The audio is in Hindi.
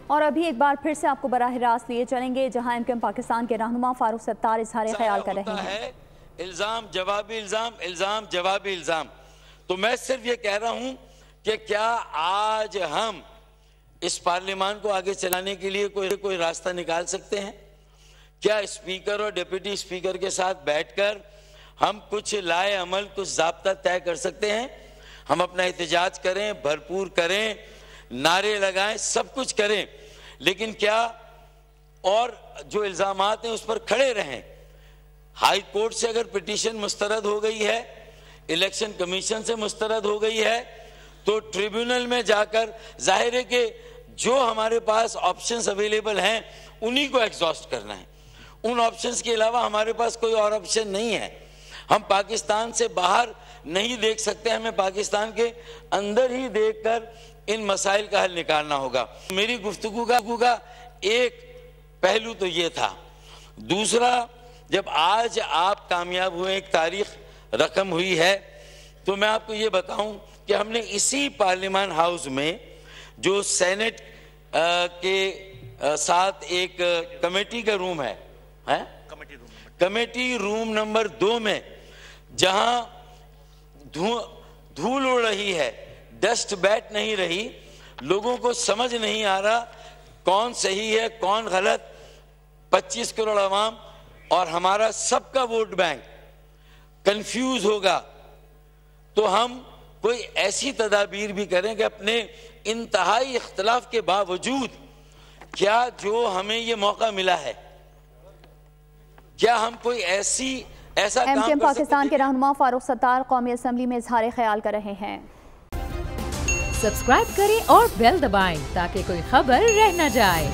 और अभी एक बार फिर से आपको बराह रास्त लिए चलेंगे जहां एमकेएम पाकिस्तान के रहनुमा फारूक सत्तार इजहार ख्याल कर रहे हैं। इल्जाम जवाबी इल्जाम, इल्जाम जवाबी इल्जाम। तो मैं सिर्फ ये कह रहा हूं कि क्या आज हम इस पार्लियामान को आगे चलाने के लिए कोई रास्ता निकाल सकते हैं? क्या स्पीकर और डिप्टी स्पीकर के साथ बैठकर हम कुछ लाए अमल, कुछ ज़ाब्ता तय कर सकते हैं? हम अपना एहतजाज करें, भरपूर करें, नारे लगाएं, सब कुछ करें, लेकिन क्या और जो इल्जामात हैं उस पर खड़े रहें? हाई कोर्ट से अगर पिटीशन मुस्तरद हो गई है, इलेक्शन कमीशन से मुस्तरद हो गई है, तो ट्रिब्यूनल में जाकर जाहिर है कि जो हमारे पास ऑप्शंस अवेलेबल हैं उन्हीं को एग्जॉस्ट करना है। उन ऑप्शंस के अलावा हमारे पास कोई और ऑप्शन नहीं है। हम पाकिस्तान से बाहर नहीं देख सकते, हमें पाकिस्तान के अंदर ही देखकर इन मसाइल का हल निकालना होगा। मेरी गुफ्तगू का एक पहलू तो ये था। दूसरा, जब आज आप कामयाब हुए, एक तारीख रकम हुई है, तो मैं आपको ये बताऊं कि हमने इसी पार्लियामान हाउस में जो सेनेट के साथ एक कमेटी का रूम है, कमेटी रूम नंबर 2 में जहां धूल उड़ रही है, डस्ट बैठ नहीं रही, लोगों को समझ नहीं आ रहा कौन सही है कौन गलत, 25 करोड़ अवाम और हमारा सबका वोट बैंक कंफ्यूज होगा, तो हम कोई ऐसी तदाबीर भी करें कि अपने इंतहाई इख्तलाफ के बावजूद क्या जो हमें ये मौका मिला है, क्या हम कोई ऐसा एमकेएम पाकिस्तान के रहनुमा फारूक सत्तार कौमी असम्बली में इजहार ख्याल कर रहे हैं। सब्सक्राइब करें और बेल दबाएं ताकि कोई खबर रह न जाए।